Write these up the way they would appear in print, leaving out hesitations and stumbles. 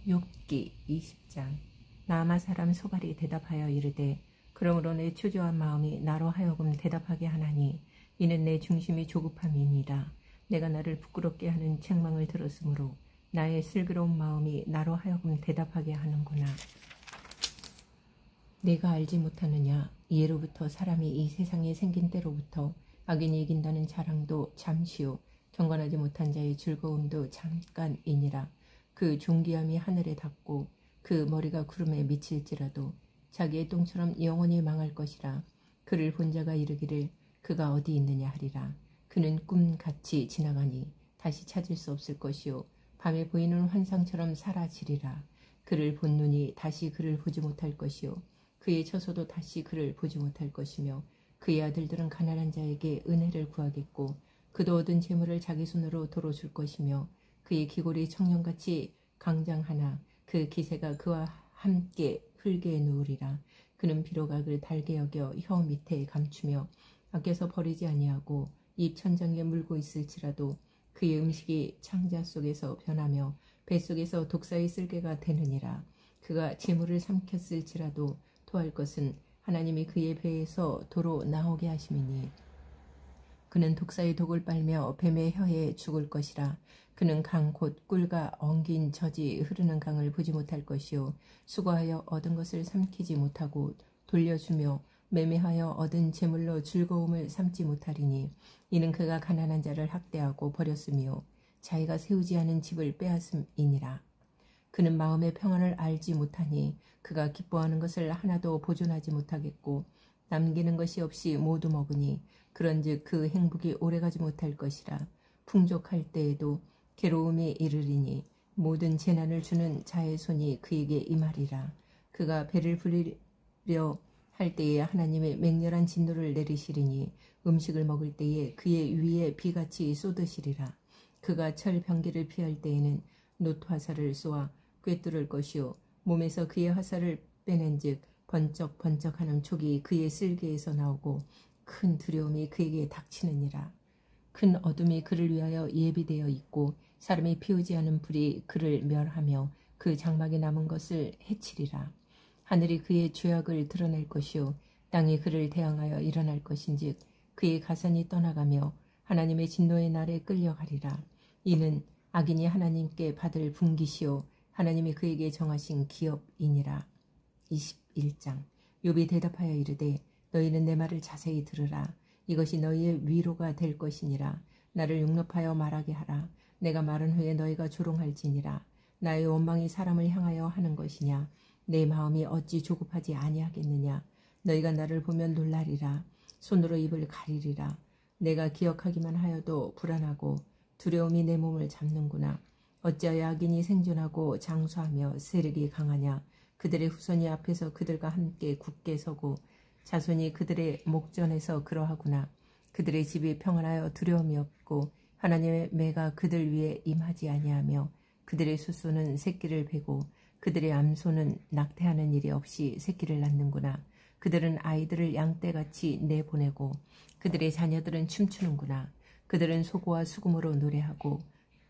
욥기 20장. 나아마 사람 소발이 대답하여 이르되 그러므로 내 초조한 마음이 나로 하여금 대답하게 하나니 이는 내 중심이 조급함이니라. 내가 나를 부끄럽게 하는 책망을 들었으므로 나의 슬기로운 마음이 나로 하여금 대답하게 하는구나. 내가 알지 못하느냐. 이해로부터 사람이 이 세상에 생긴 때로부터 악인이 이긴다는 자랑도 잠시요 경건하지 못한 자의 즐거움도 잠깐이니라. 그 존귀함이 하늘에 닿고 그 머리가 구름에 미칠지라도 자기의 똥처럼 영원히 망할 것이라. 그를 본 자가 이르기를 그가 어디 있느냐 하리라. 그는 꿈같이 지나가니 다시 찾을 수 없을 것이요 밤에 보이는 환상처럼 사라지리라. 그를 본 눈이 다시 그를 보지 못할 것이요 그의 처소도 다시 그를 보지 못할 것이며 그의 아들들은 가난한 자에게 은혜를 구하겠고 그도 얻은 재물을 자기 손으로 도로 줄 것이며 그의 기골이 청년같이 강장하나 그 기세가 그와 함께 흙에 누우리라. 그는 비록 악을 달게 여겨 혀 밑에 감추며 아껴서 버리지 아니하고 입 천장에 물고 있을지라도 그의 음식이 창자 속에서 변하며 뱃속에서 독사의 쓸개가 되느니라. 그가 재물을 삼켰을지라도 토할 것은 하나님이 그의 배에서 도로 나오게 하심이니 그는 독사의 독을 빨며 뱀의 혀에 죽을 것이라. 그는 강 곧 꿀과 엉긴 젖이 흐르는 강을 보지 못할 것이요 수고하여 얻은 것을 삼키지 못하고 돌려주며 매매하여 얻은 재물로 즐거움을 삼지 못하리니 이는 그가 가난한 자를 학대하고 버렸으며 자기가 세우지 않은 집을 빼앗음이니라. 그는 마음의 평안을 알지 못하니 그가 기뻐하는 것을 하나도 보존하지 못하겠고 남기는 것이 없이 모두 먹으니 그런즉 그 행복이 오래가지 못할 것이라. 풍족할 때에도 괴로움이 이르리니 모든 재난을 주는 자의 손이 그에게 임하리라. 그가 배를 불리려 할 때에 하나님의 맹렬한 진노를 내리시리니 음식을 먹을 때에 그의 위에 비같이 쏟으시리라. 그가 철병기를 피할 때에는 놋화살을 쏘아 꿰뚫을 것이요 몸에서 그의 화살을 빼낸즉 번쩍번쩍하는 촉이 그의 쓸개에서 나오고 큰 두려움이 그에게 닥치느니라. 큰 어둠이 그를 위하여 예비되어 있고 사람이 피우지 않은 불이 그를 멸하며 그 장막에 남은 것을 해치리라. 하늘이 그의 죄악을 드러낼 것이요 땅이 그를 대항하여 일어날 것인즉 그의 가산이 떠나가며 하나님의 진노의 날에 끌려가리라. 이는 악인이 하나님께 받을 분깃이요 하나님이 그에게 정하신 기업이니라. 21장. 욥이 대답하여 이르되 너희는 내 말을 자세히 들으라. 이것이 너희의 위로가 될 것이니라. 나를 용납하여 말하게 하라. 내가 말한 후에 너희가 조롱할지니라. 나의 원망이 사람을 향하여 하는 것이냐. 내 마음이 어찌 조급하지 아니하겠느냐. 너희가 나를 보면 놀라리라. 손으로 입을 가리리라. 내가 기억하기만 하여도 불안하고 두려움이 내 몸을 잡는구나. 어찌하여 악인이 생존하고 장수하며 세력이 강하냐. 그들의 후손이 앞에서 그들과 함께 굳게 서고 자손이 그들의 목전에서 그러하구나. 그들의 집이 평안하여 두려움이 없고 하나님의 매가 그들 위에 임하지 아니하며 그들의 숫소는 새끼를 베고 그들의 암소는 낙태하는 일이 없이 새끼를 낳는구나. 그들은 아이들을 양떼같이 내보내고 그들의 자녀들은 춤추는구나. 그들은 소고와 수금으로 노래하고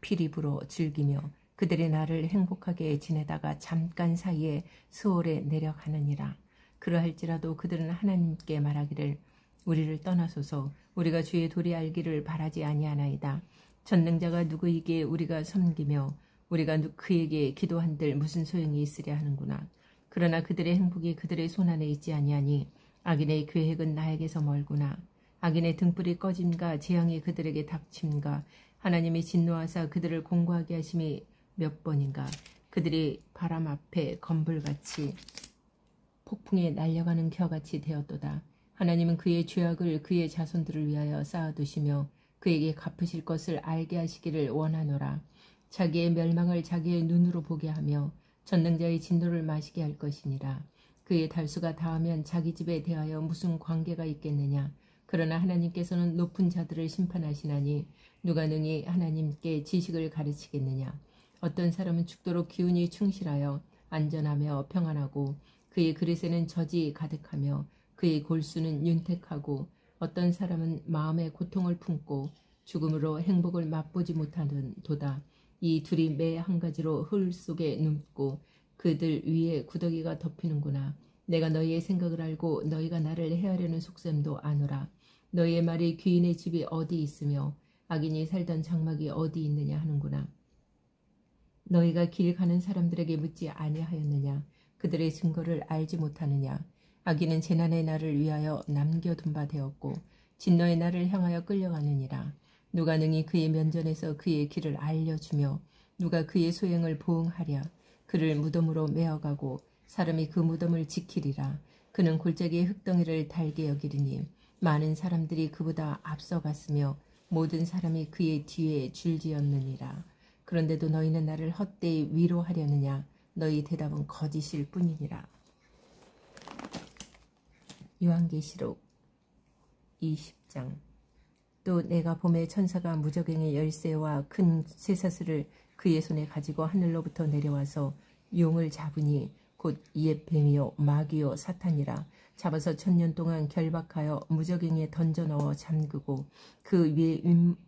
피리부로 즐기며 그들의 날을 행복하게 지내다가 잠깐 사이에 수월에 내려가느니라. 그러할지라도 그들은 하나님께 말하기를 우리를 떠나소서. 우리가 주의 도리 알기를 바라지 아니하나이다. 전능자가 누구이기에 우리가 섬기며 우리가 그에게 기도한들 무슨 소용이 있으랴 하는구나. 그러나 그들의 행복이 그들의 손안에 있지 아니하니 악인의 계획은 나에게서 멀구나. 악인의 등불이 꺼짐과 재앙이 그들에게 닥침과 하나님이 진노하사 그들을 공고하게 하심이 몇 번인가. 그들이 바람 앞에 검불같이 폭풍에 날려가는 겨같이 되었도다. 하나님은 그의 죄악을 그의 자손들을 위하여 쌓아두시며 그에게 갚으실 것을 알게 하시기를 원하노라. 자기의 멸망을 자기의 눈으로 보게 하며 전능자의 진노를 마시게 할 것이니라. 그의 달수가 닿으면 자기 집에 대하여 무슨 관계가 있겠느냐. 그러나 하나님께서는 높은 자들을 심판하시나니 누가 능히 하나님께 지식을 가르치겠느냐. 어떤 사람은 죽도록 기운이 충실하여 안전하며 평안하고 그의 그릇에는 젖이 가득하며 그의 골수는 윤택하고 어떤 사람은 마음의 고통을 품고 죽음으로 행복을 맛보지 못하는 도다. 이 둘이 매 한 가지로 흙 속에 눕고 그들 위에 구더기가 덮이는구나. 내가 너희의 생각을 알고 너희가 나를 해하려는 속셈도 아노라. 너희의 말이 귀인의 집이 어디 있으며 악인이 살던 장막이 어디 있느냐 하는구나. 너희가 길 가는 사람들에게 묻지 아니하였느냐. 그들의 증거를 알지 못하느냐. 악인은 재난의 날을 위하여 남겨둔 바 되었고 진노의 날을 향하여 끌려가느니라. 누가 능히 그의 면전에서 그의 길을 알려주며 누가 그의 소행을 보응하랴. 그를 무덤으로 메어가고 사람이 그 무덤을 지키리라. 그는 골짜기의 흙덩이를 달게 여기리니 많은 사람들이 그보다 앞서갔으며 모든 사람이 그의 뒤에 줄지었느니라. 그런데도 너희는 나를 헛되이 위로하려느냐. 너희 대답은 거짓일 뿐이니라. 요한계시록 20장. 또 내가 봄에 천사가 무저갱의 열쇠와 큰 쇠사슬을 그의 손에 가지고 하늘로부터 내려와서 용을 잡으니 곧 옛 뱀이요 마귀요 사탄이라. 잡아서 1000년 동안 결박하여 무저갱이에 던져 넣어 잠그고 그 위에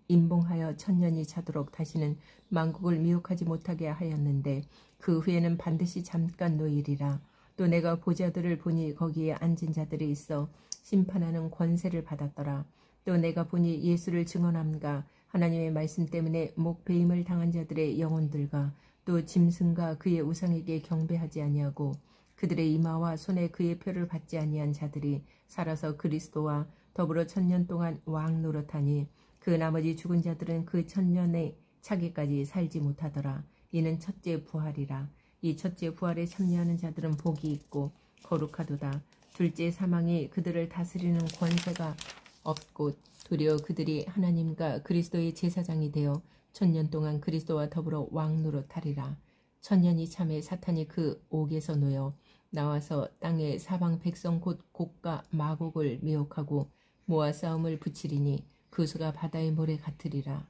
임봉하여 1000년이 차도록 다시는 만국을 미혹하지 못하게 하였는데 그 후에는 반드시 잠깐 놓이리라. 또 내가 보좌들을 보니 거기에 앉은 자들이 있어 심판하는 권세를 받았더라. 또 내가 보니 예수를 증언함과 하나님의 말씀 때문에 목배임을 당한 자들의 영혼들과 또 짐승과 그의 우상에게 경배하지 아니하고 그들의 이마와 손에 그의 표를 받지 아니한 자들이 살아서 그리스도와 더불어 1000년 동안 왕 노릇하니 그 나머지 죽은 자들은 그 1000년의 차기까지 살지 못하더라. 이는 첫째 부활이라. 이 첫째 부활에 참여하는 자들은 복이 있고 거룩하도다. 둘째 사망이 그들을 다스리는 권세가 없고 도리어 그들이 하나님과 그리스도의 제사장이 되어 1000년 동안 그리스도와 더불어 왕 노릇하리라. 1000년이 참에 사탄이 그 옥에서 놓여 나와서 땅의 사방 백성 곧 곡과 마곡을 미혹하고 모아 싸움을 붙이리니 그 수가 바다의 모래 같으리라.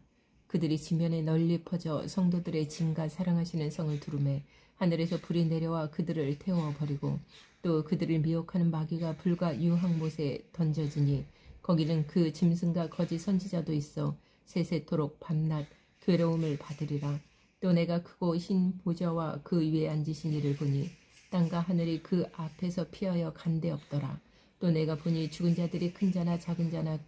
그들이 지면에 널리 퍼져 성도들의 진과 사랑하시는 성을 두루매 하늘에서 불이 내려와 그들을 태워버리고 또 그들을 미혹하는 마귀가 불과 유황못에 던져지니 거기는 그 짐승과 거짓 선지자도 있어 세세토록 밤낮 괴로움을 받으리라. 또 내가 크고 흰 보좌와 그 위에 앉으신 이를 보니 땅과 하늘이 그 앞에서 피하여 간데 없더라. 또 내가 보니 죽은 자들이 큰 자나 작은 자나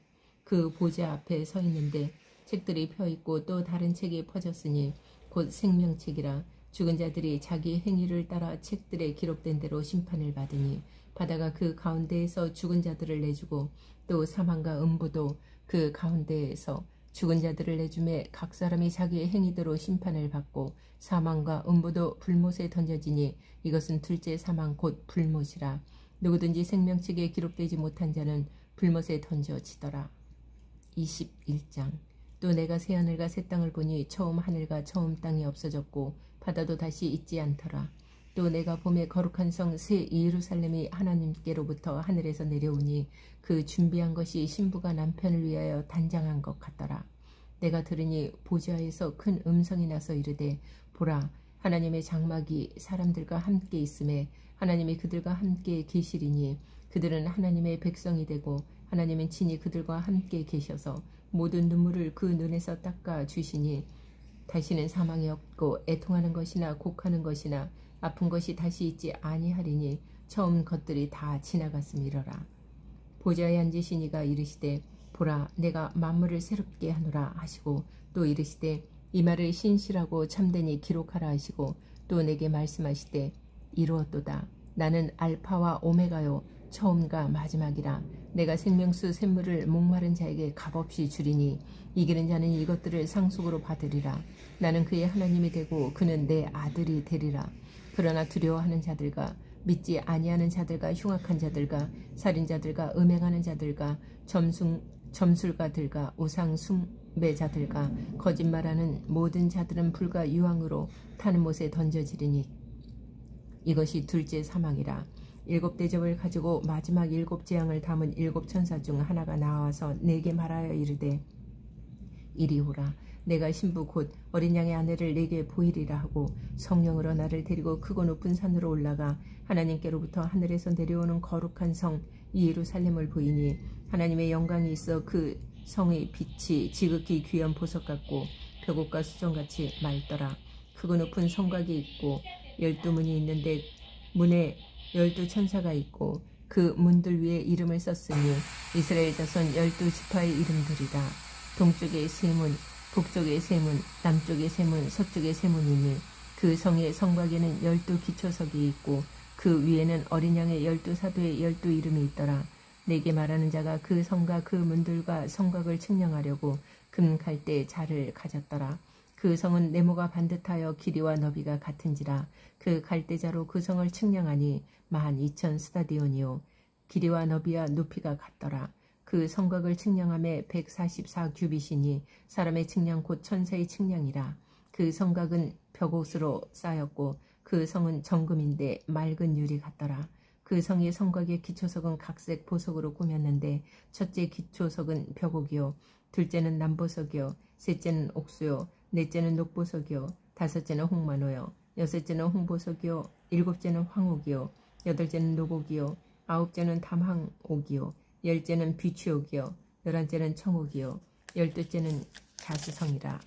그 보좌 앞에 서 있는데 책들이 펴있고 또 다른 책이 퍼졌으니 곧 생명책이라. 죽은 자들이 자기 행위를 따라 책들에 기록된 대로 심판을 받으니 바다가 그 가운데에서 죽은 자들을 내주고 또 사망과 음부도 그 가운데에서 죽은 자들을 내주매 각 사람이 자기의 행위대로 심판을 받고 사망과 음부도 불못에 던져지니 이것은 둘째 사망 곧 불못이라. 누구든지 생명책에 기록되지 못한 자는 불못에 던져지더라. 21장. 또 내가 새하늘과 새 땅을 보니 처음 하늘과 처음 땅이 없어졌고 바다도 다시 있지 않더라. 또 내가 봄에 거룩한 성 새 예루살렘이 하나님께로부터 하늘에서 내려오니 그 준비한 것이 신부가 남편을 위하여 단장한 것 같더라. 내가 들으니 보좌에서 큰 음성이 나서 이르되 보라 하나님의 장막이 사람들과 함께 있음에 하나님이 그들과 함께 계시리니 그들은 하나님의 백성이 되고 하나님은 친히 그들과 함께 계셔서 모든 눈물을 그 눈에서 닦아 주시니 다시는 사망이 없고 애통하는 것이나 곡하는 것이나 아픈 것이 다시 있지 아니하리니 처음 것들이 다 지나갔음이러라. 보좌에 앉으신 이가 이르시되 보라 내가 만물을 새롭게 하노라 하시고 또 이르시되 이 말을 신실하고 참되니 기록하라 하시고 또 내게 말씀하시되 이루었도다. 나는 알파와 오메가요 처음과 마지막이라. 내가 생명수 샘물을 목마른 자에게 값없이 주리니 이기는 자는 이것들을 상속으로 받으리라. 나는 그의 하나님이 되고 그는 내 아들이 되리라. 그러나 두려워하는 자들과 믿지 아니하는 자들과 흉악한 자들과 살인자들과 음행하는 자들과 점술가들과 우상 숭배자들과 거짓말하는 모든 자들은 불과 유황으로 타는 못에 던져지리니 이것이 둘째 사망이라. 7 대접을 가지고 마지막 7 재앙을 담은 7 천사 중 하나가 나와서 내게 말하여 이르되 이리 오라. 내가 신부 곧 어린 양의 아내를 내게 보이리라 하고 성령으로 나를 데리고 크고 높은 산으로 올라가 하나님께로부터 하늘에서 내려오는 거룩한 성 예루살렘을 보이니 하나님의 영광이 있어 그 성의 빛이 지극히 귀한 보석 같고 벽옥과 수정같이 맑더라. 크고 높은 성곽이 있고 12문이 있는데 문에 12천사가 있고 그 문들 위에 이름을 썼으니 이스라엘 자손 12지파의 이름들이라. 동쪽의 세 문, 북쪽의 세 문, 남쪽의 세 문, 서쪽의 세 문이니 그 성의 성곽에는 12기초석이 있고 그 위에는 어린 양의 12사도의 12 이름이 있더라. 내게 말하는 자가 그 성과 그 문들과 성곽을 측량하려고 금 갈대 자를 가졌더라. 그 성은 네모가 반듯하여 길이와 너비가 같은지라. 그 갈대자로 그 성을 측량하니 12,000스타디온이요 길이와 너비와 높이가 같더라. 그 성곽을 측량함에 144규빗이니 사람의 측량 곧 천사의 측량이라. 그 성곽은 벽옷으로 쌓였고 그 성은 정금인데 맑은 유리 같더라. 그 성의 성곽의 기초석은 각색 보석으로 꾸몄는데 첫째 기초석은 벽옥이요 둘째는 남보석이요 셋째는 옥수요 넷째는 녹보석이요 다섯째는 홍만호요 여섯째는 홍보석이요 일곱째는 황옥이요 여덟째는 녹옥이요 아홉째는 담황옥이요 열째는 비취옥이요 열한째는 청옥이요 열둘째는 자수성이라.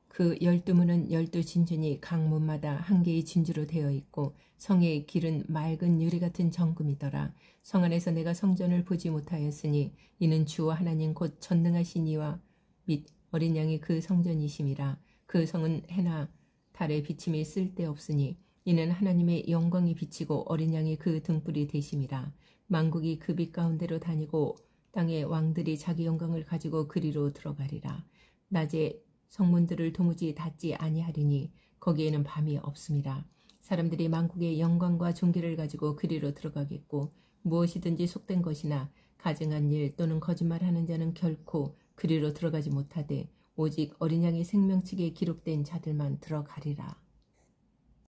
그 12문은 12진전이 각 문마다 한 개의 진주로 되어 있고 성의 길은 맑은 유리 같은 정금이더라. 성 안에서 내가 성전을 보지 못하였으니 이는 주 하나님 곧 전능하신 이와 및 어린 양이 그 성전이심이라. 그 성은 해나 달의 비침이 쓸데없으니 이는 하나님의 영광이 비치고 어린 양이 그 등불이 되심이라. 만국이 그 빛 가운데로 다니고 땅의 왕들이 자기 영광을 가지고 그리로 들어가리라. 낮에 성문들을 도무지 닫지 아니하리니 거기에는 밤이 없음이라. 사람들이 만국의 영광과 존귀를 가지고 그리로 들어가겠고 무엇이든지 속된 것이나 가증한 일 또는 거짓말하는 자는 결코 그리로 들어가지 못하되 오직 어린 양의 생명책에 기록된 자들만 들어가리라.